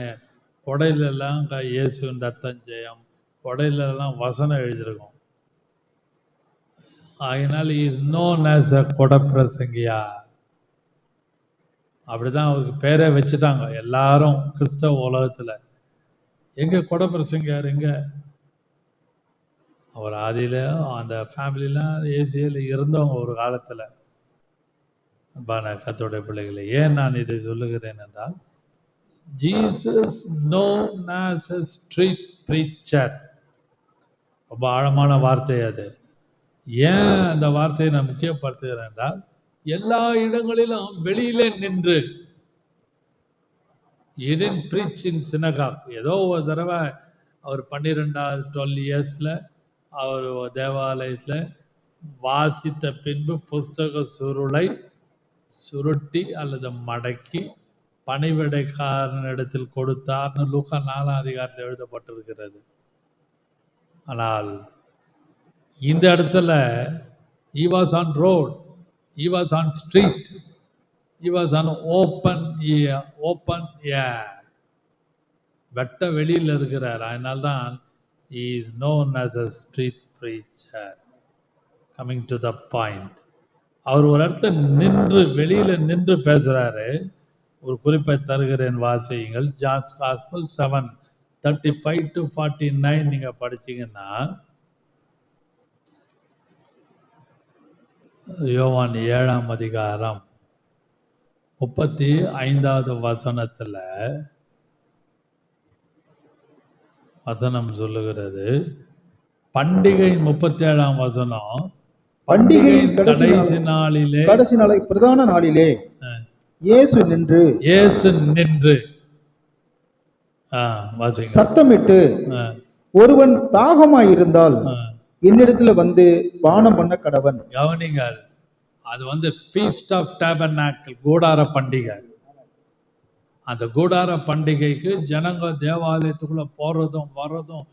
S1: கொடையிலெல்லாம் இயேசுவின் ரத்தம் ஜெயம், கொடையிலெல்லாம் வசனம் எழுதியிருக்கும். அதனால இஸ் நோன் ஆஸ் அ கொடை பிரசங்கியா. அப்படிதான் அவருக்கு பேரே வச்சுட்டாங்க எல்லாரும் கிறிஸ்தவ உலகத்தில். எங்க கொடை பிரசங்கியார் எங்க? அவர் ஆதியில அந்த ஃபேமிலிலாம் ஏசியில் இருந்தவங்க ஒரு காலத்தில். கர்த்தருடைய பிள்ளைகளை, ஏன் நான் இதை சொல்லுகிறேன் என்றால், Jesus known as a street preacher. ரொம்ப ஆழமான வார்த்தை அது. ஏன் அந்த வார்த்தையை நான் முக்கியப்படுத்துகிறேன் என்றால், எல்லா இடங்களிலும் வெளியிலே நின்று, he didn't preach in synagogue. ஏதோ ஒரு தடவை அவர் 12 இயர்ஸ்ல அவர் தேவாலயத்தில் வாசித்த பின்பு புஸ்தக சுருளை சுருட்டி அல்லது மடக்கி பணிவிடைக்காரனிடத்தில் கொடுத்தார்னு லூக்கா 4ஆம் அதிகாரத்தில் எழுதப்பட்டிருக்கிறது. ஆனால் இந்த இடத்துல he was on road, he was on street, he was on open air. வெட்ட வெளியில் இருக்கிறார். அதனால்தான் he is known as a street preacher. Coming to the point, அவர் ஒரு இடத்துல நின்று, வெளியில நின்று பேசுறாரு. ஒரு குறிப்பை தருகிறேன், வாசியுங்கள். ஜான்ஸ் காஸ்பல் 7:35 to 49 நீங்க படிச்சீங்கன்னா, யோவான் 7ஆம் அதிகாரம் 35வது வசனத்துல வசனம் சொல்லுகிறது, பண்டிகை 37ஆம் வசனம்,
S2: பண்டிகையின்
S1: கடைசி நாளிலே,
S2: கடைசி நாளை பிரதான நாளிலே இயேசு நின்று சத்தமிட்டு, ஒருவன் தாகமாயிருந்தால் என்னிடத்துல வந்து பானம் பண்ண கடவன்.
S1: கவனிங்கள், அது வந்து ஃபீஸ்ட் ஆஃப் டேபர்னாக்கிள், கூடார பண்டிகை. அந்த கூடார பண்டிகைக்கு ஜனங்க தேவாலயத்துக்குள்ள போறதும் வர்றதும்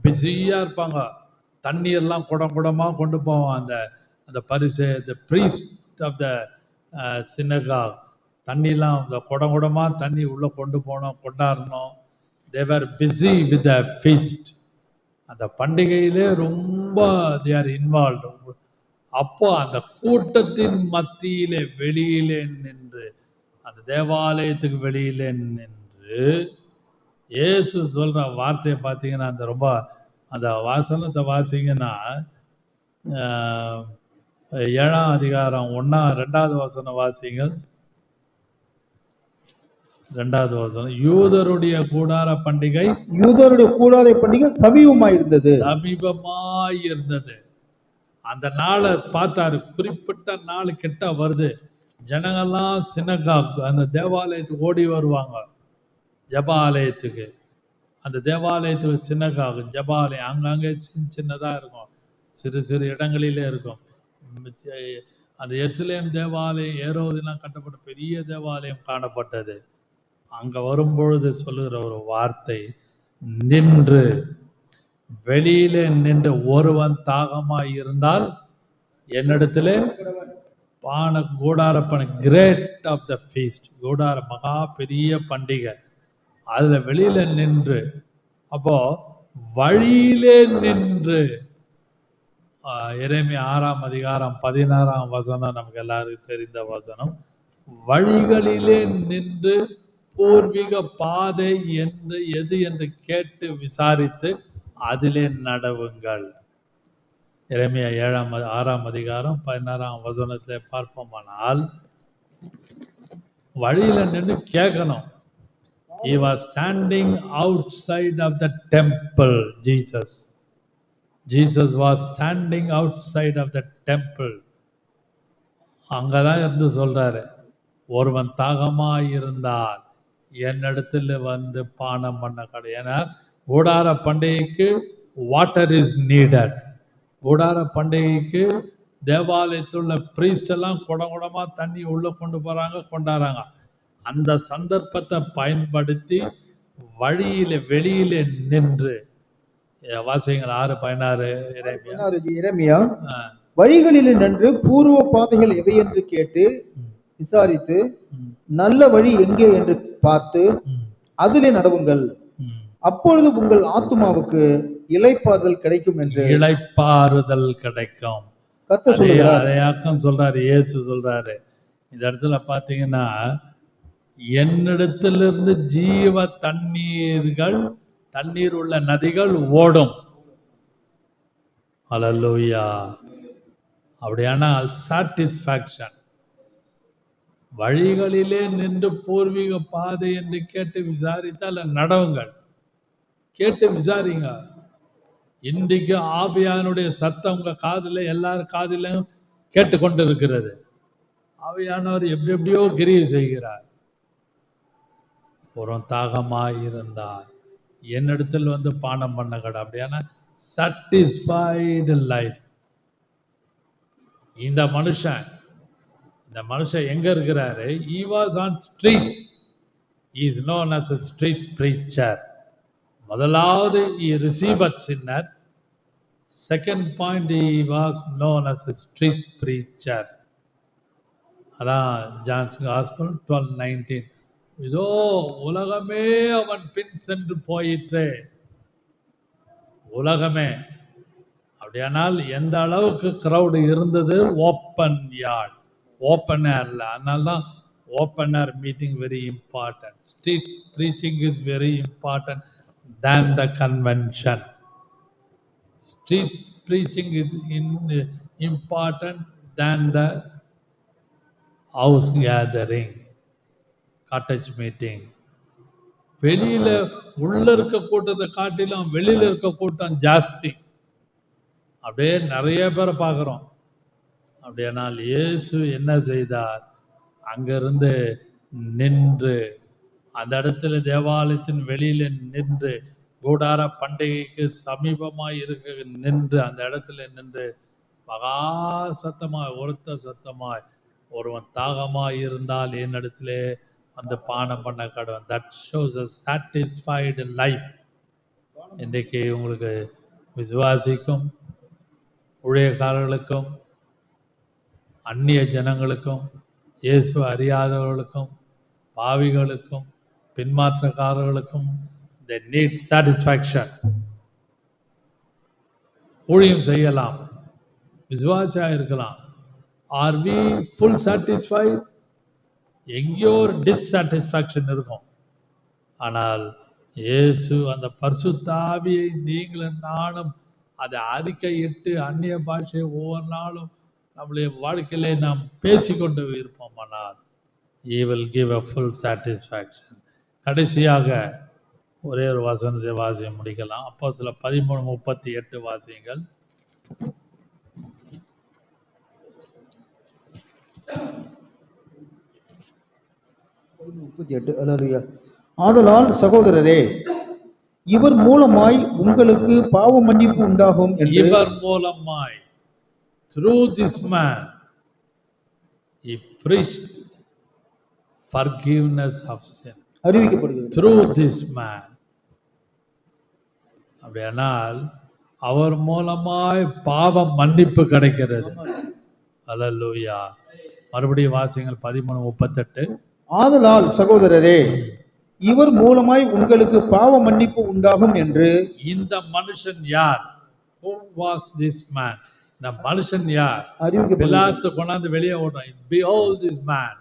S1: பிஸியா இருப்பாங்க. தண்ணீர்லாம் குடம் குடமா கொண்டு போவான் அந்த அந்த பரிசு the priest of the synagogue. தண்ணிலாம் அந்த குடம் குடமா தண்ணி உள்ள கொண்டு போனோம், கொண்டாடணும். they were busy with the feast. அந்த பண்டிகையிலே ரொம்ப they are involved. அப்போ அந்த கூட்டத்தின் மத்தியிலே வெளியிலே நின்று, அந்த தேவாலயத்துக்கு வெளியிலே நின்று இயேசு சொல்ற வார்த்தையை பார்த்தீங்கன்னா, அந்த ரொம்ப அந்த வாசனத்தை வாசிங்கன்னா 7ஆம் அதிகாரம் 2வது வசனம் வாசிங்க. 2வது வசனம், யூதருடைய கூடார பண்டிகை
S2: சமீபமாயிருந்தது.
S1: அந்த நாளை பார்த்தாரு. குறிப்பிட்ட நாள் கிட்ட வருது. ஜனங்கள்லாம் சினகாக் அந்த தேவாலயத்துக்கு ஓடி வருவாங்க. ஜபாலயத்துக்கு, அந்த தேவாலயத்துக்கு சின்னகாக ஜபாலயம் அங்கங்கே சின்னதாக இருக்கும், சிறு சிறு இடங்களிலே இருக்கும். அந்த எருசலேம் தேவாலயம் ஏரோதெல்லாம் கட்டப்பட்ட பெரிய தேவாலயம் காணப்பட்டது. அங்கே வரும்பொழுது சொல்லுகிற ஒரு வார்த்தை, நின்று வெளியிலே நின்று ஒருவன் தாகமாய் இருந்தால் என்னிடத்திலே கூடார கிரேட் ஆஃப் த ஃபீஸ்ட், கூடார மகா பெரிய பண்டிகை, அதுல வெளியில நின்று, அப்போ வழியிலே நின்று, எரேமியா 6ஆம் அதிகாரம் 16ஆம் வசனம் நமக்கு எல்லாருக்கும் தெரிந்த வசனம், வழிகளிலே நின்று பூர்வீக பாதை என்று எது என்று கேட்டு விசாரித்து அதிலே நடவுங்கள். எரேமியா 6ஆம் அதிகாரம் 16ஆம் வசனத்தை பார்ப்போமானால், வழியில நின்று கேட்கணும். He was standing outside of the temple. Jesus was standing outside of the temple. அங்கதான் இருந்து சொல்றாரு, ஒருவன் தாகமாய் இருந்தால் என்னிடத்துல வந்து பானம் பண்ண கடை. ஏன்னா கூடார பண்டிகைக்கு வாட்டர் இஸ் நீடட். கூடார பண்டிகைக்கு தேவாலயத்தில் உள்ள பிரீஸ்ட் எல்லாம் குடமா தண்ணி உள்ள கொண்டு போறாங்க, கொண்டாடுறாங்க. அந்த சந்தர்ப்பத்தை பயன்படுத்தி வழியில வெளியில நின்று, வாசியங்கள் 6:16
S2: எரேமியா, வழிகளில் நின்று பூர்வ பாதைகள் எவை என்று கேட்டு விசாரித்து நல்ல வழி எங்கே என்று பார்த்து அதிலே நடவுங்கள், அப்பொழுது உங்கள் ஆத்துமாவுக்கு இளைப்பாறுதல் கிடைக்கும் என்று.
S1: இளைப்பாறுதல் கிடைக்கும்
S2: கர்த்தர் சொல்றார்.
S1: அதையாக்கம் சொல்றாரு, இயேசு சொல்றாரு. இந்த இடத்துல பாத்தீங்கன்னா, என்னிடத்திலிருந்து ஜீவ தண்ணீர் உள்ள நதிகள் ஓடும். அல்லேலூயா. அப்படியானால் சாட்டிஸ்பாக்சன், வழிகளிலே நின்று பூர்வீக பாதை என்று கேட்டு விசாரித்தால் நடவுங்கள். கேட்டு விசாரிங்க. இன்றைக்கு ஆவியானுடைய சத்தம் உங்க காதுல, எல்லாரும் காதிலும் கேட்டுக்கொண்டு இருக்கிறது. ஆவியானவர் எப்படி எப்படியோ கிரியை செய்கிறார். ஒரு தாகமாய் இருந்தால் என்னிடத்தில் வந்து பானம் பண்ண கடை. அப்படியான சாட்டிஸ்ஃபைடு லைஃப். இந்த மனுஷன் எங்க இருக்கிறாரு? he was on street. he is known as a street preacher. முதலாவது he received a sinner. second point, he was known as a street preacher. அதான் ஜான்ஸ் காஸ்பல் 12:19. இதோ உலகமே அவன் பின் சென்று போயிற்றே. உலகமே. அப்படியானால் எந்த அளவுக்கு கிரௌடு இருந்தது? ஓப்பன் யார்ட், ஓப்பன் ஏர்ல. அதனால்தான் open air meeting very important. Street preaching is very important than the convention. Street preaching is important than the house gathering, cottage meeting. வெளியில உள்ள இருக்க கூட்டத்தை காட்டிலும் வெளியில இருக்க கூட்டம் ஜாஸ்தி. அப்படியே நிறைய பேரை பார்க்கிறோம். அப்படியானால் இயேசு என்ன செய்தார்? அங்கிருந்து நின்று, அந்த இடத்துல தேவாலயத்தின் வெளியில நின்று, கூடார பண்டிகைக்கு சமீபமாய் இருக்க நின்று, அந்த இடத்துல நின்று மகா சத்தமாய், ஒருத்த சத்தமாய், ஒருவன் தாகமாய் இருந்தால் என்னிடத்திலே அந்த பானம் பண்ண கடவன். That shows a satisfied life. இன்றைக்கு உங்களுக்கு விசுவாசிக்கும் ஊழியக்காரர்களுக்கும் அந்நிய ஜனங்களுக்கும் இயேசு அறியாதவர்களுக்கும் பாவிகளுக்கும் பின்மாற்றக்காரர்களுக்கும் they need satisfaction. ஊழியம் செய்யலாம், விசுவாசியா இருக்கலாம். Are we full satisfied? எங்கேயோ ஒரு டிஸ்சாட்டிஸ்ஃபேக்ஷன் இருக்கும். ஆனால் இயேசு அந்த பரிசுத்த ஆவியை நீங்களும் நானும் அதை அறிக்கையிட்டு அந்நிய பாஷையை ஒவ்வொரு நாளும் நம்முடைய வாழ்க்கையிலே நாம் பேசிக்கொண்டு இருப்போமானால் he will give a full satisfaction. கடைசியாக ஒரே ஒரு வசனத்தை வாசிய முடிக்கலாம். அப்போஸ்தலர் 13:38 வாசியுங்கள்.
S2: ஆதலால் சகோதரரே, இவர் மூலமாய் உங்களுக்கு பாவ மன்னிப்பு உண்டாகும் என்று,
S1: இவர் மூலமாய், through this man he preached forgiveness of sin.
S2: அறிவிக்கப்படுகிறது.
S1: through this man. அப்படியானால் அவர் மூலமாய் பாவ மன்னிப்பு கிடைக்கிறது. அல்லேலூயா. மறுபடியும் வாசிங்கள் 13:38.
S2: ஆதலால் சகோதரரே, இவர் மூலமாய் உங்களுக்கு பாவ மன்னிப்பு உண்டாகும் என்று.
S1: இந்த மனுஷன் யார்? Who was this man? இந்த மனுஷன் யார்? பிலாத்து கொண்டாந்து வெளியே ஓடுறான். Behold this man.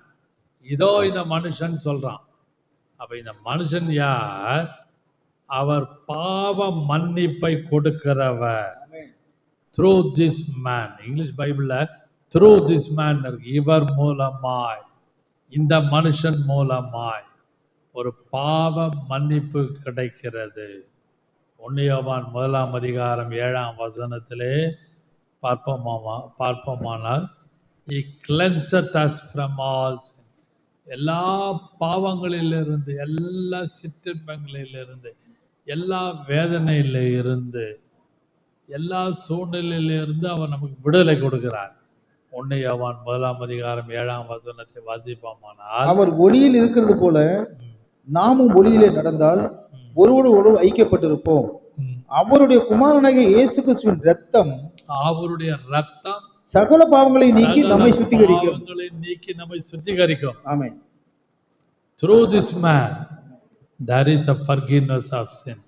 S1: இதோ இந்த மனுஷன் சொல்றான். அப்ப இந்த மனுஷன் யார்? அவர் பாவ மன்னிப்பை கொடுக்கிறவர். Through this man. இங்கிலீஷ் பைபிள்ல through this man இருக்கு. இவர் மூலமாய், இந்த மனுஷன் மூலமாய் ஒரு பாவ மன்னிப்பு கிடைக்கிறது. 1 யோவான் 1:7 பார்ப்போமானால் he cleanseth us from all sin. எல்லா பாவங்களிலிருந்து, எல்லா சிற்றின்பங்களிலிருந்து, எல்லா வேதனையில இருந்து, எல்லா சூழ்நிலையிலிருந்து அவர் நமக்கு விடுதலை கொடுக்கிறார். 1 யோவான் 1:7 வாசிப்போமானால், அவர்
S2: ஒளியில் இருக்கிறது போல நாமும் ஒளியிலே நடந்தால் ஒருவரோடு ஒருவர் ஐக்கியப்பட்டிருப்போம். அவருடைய குமாரனாகிய இயேசு கிறிஸ்துவின் இரத்தம்,
S1: அவருடைய இரத்தம்
S2: சகல பாவங்களை நீக்கி நம்மை சுத்திகரிக்கும். ஆமென்.
S1: Through this man there is a forgiveness of sin.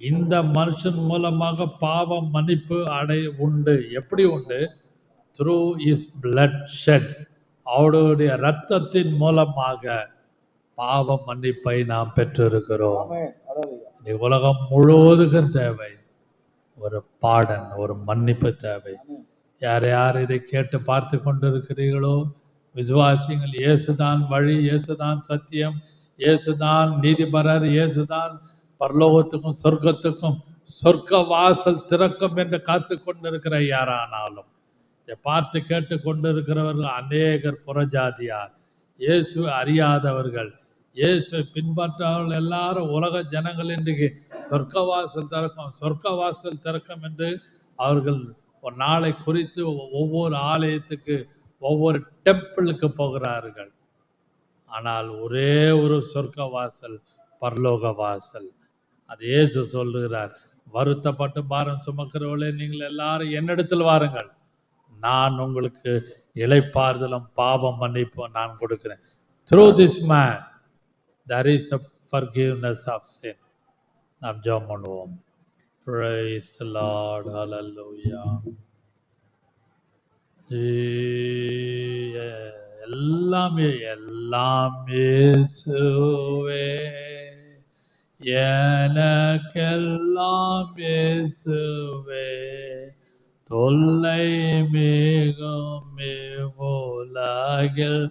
S1: இந்த மனுஷன் மூலமாக பாவ மன்னிப்பு உண்டு. எப்படி உண்டு? Through his blood shed. அவருடைய இரத்தத்தின் மூலமாக பாவ மன்னிப்பை நாம் பெற்றிருக்கிறோம். உலகம் முழுவதுக்கும் தேவை ஒரு பாடன், ஒரு மன்னிப்பு தேவை. யார் யார் இதை கேட்டு பார்த்து கொண்டிருக்கிறீர்களோ விசுவாசிங்கள். இயேசுதான் வழி, இயேசுதான் சத்தியம், இயேசுதான் நீதிபரர், இயேசுதான் பரலோகத்துக்கும் சொர்க்கத்துக்கும் சொர்க்க வாசல் திறக்கும் என்று காத்து கொண்டிருக்கிற யாரானாலும் இதை பார்த்து கேட்டு கொண்டிருக்கிறவர்கள் அநேகர் புறஜாதியார், இயேசு அறியாதவர்கள், இயேசுவை பின்பற்றவர்கள் எல்லாரும் உலக ஜனங்கள் இன்றைக்கு சொர்க்க வாசல் திறக்கும், சொர்க்க வாசல் திறக்கும் என்று அவர்கள் ஒரு நாளை குறித்து ஒவ்வொரு ஆலயத்துக்கு, ஒவ்வொரு டெம்பிளுக்கு போகிறார்கள். ஆனால் ஒரே ஒரு சொர்க்க வாசல், பரலோக வாசல். அது இயேசு சொல்லுகிறார், வருத்தப்பட்டு பாரம் சுமக்கிறவர்களே நீங்கள் எல்லாரும் என்னிடத்தில் வாருங்கள், நான் உங்களுக்கு இளைப்பாறுதலும் பாவம் மன்னிப்பும் நான் கொடுக்கிறேன். Through this man there is a forgiveness of sin. நாம் ஜெபம் பண்ணுவோம். Praise the Lord. Hallelujah. எல்லாமே இயேசுவே, எனக்கெல்லாம் இயேசுவே, தொல்லை மிகும் இவ்வுலகில்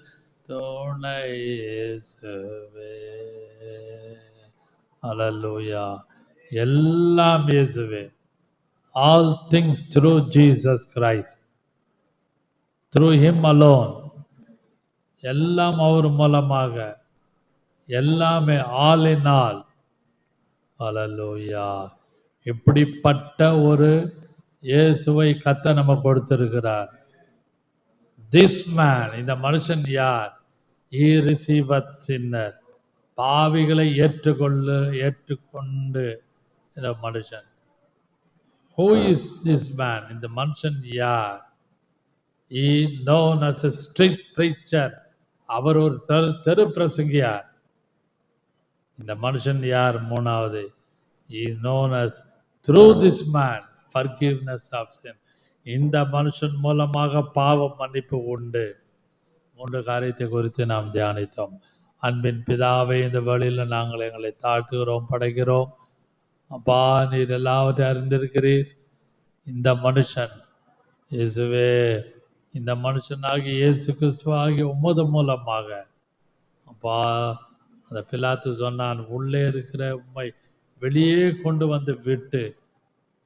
S1: துணை இயேசுவே. Hallelujah. எல்லாம் இயேசுவே. All things through Jesus Christ. Through him alone. எல்லாம் அவர் மூலமாக, எல்லாமே all in all. Hallelujah. இப்படிப்பட்ட ஒரு இயேசுவை கர்த்தர் நமக்கு கொடுத்திருக்கிறார். This man, இந்த மனுஷன் யார்? He receiveth sinner. பாவிகளை ஏற்றுக்கொண்டு இந்த மனுஷன். Who is this man? இந்த மனுஷன் யார்? He known as a street preacher. அவர் ஒரு தெரு பிரசங்கியார். இந்த மனுஷன் யார்? மூணாவது, he is known as through this man forgiveness of sin. இந்த மனுஷன் மூலமாக பாவ மன்னிப்பு உண்டு. 3 காரியத்தை குறித்து நாம் தியானித்தோம். அன்பின் பிதாவை, இந்த வழியில் நாங்கள் எங்களை தாழ்த்துகிறோம், படைக்கிறோம். அப்பா, நீர் எல்லாவற்றையும் அறிந்திருக்கிறீர். இந்த மனுஷன் இயேசுவே, இந்த மனுஷனாகி இயேசு கிறிஸ்துவாகி உமது மூலமாக அப்பா, அந்த பிலாத்து சொன்னான், உள்ளே இருக்கிற உம்மை வெளியே கொண்டு வந்து விட்டு,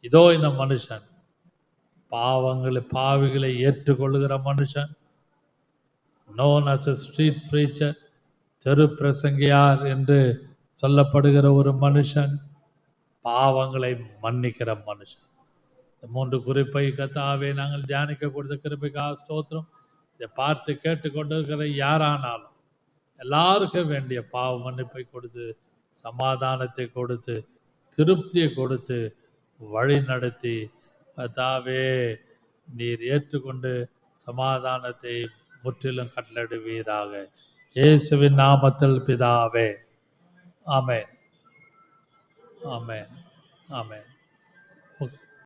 S1: இதோ இந்த மனுஷன் பாவிகளை ஏற்றுக்கொள்ளுகிற மனுஷன், known as a street preacher, தெரு பிரசங்கியார் என்று சொல்லப்படுகிற ஒரு மனுஷன், பாவங்களை மன்னிக்கிற மனுஷன். இந்த 3 குறிப்பை கர்த்தாவே நாங்கள் தியானிக்க கொடுத்த கிருபைக்காக ஸ்தோத்திரம். இதை பார்த்து கேட்டுக்கொண்டிருக்கிற யாரானாலும் எல்லாருக்கும் வேண்டிய பாவ மன்னிப்பை கொடுத்து, சமாதானத்தை கொடுத்து, திருப்தியை கொடுத்து, வழி நடத்தி கர்த்தாவே நீர் ஏற்றுக்கொண்டு சமாதானத்தை முற்றிலும் கட்டளையிடுவீராக. இயேசுவின் நாமத்தில் பிதாவே, ஆமென், ஆமென், ஆமென்.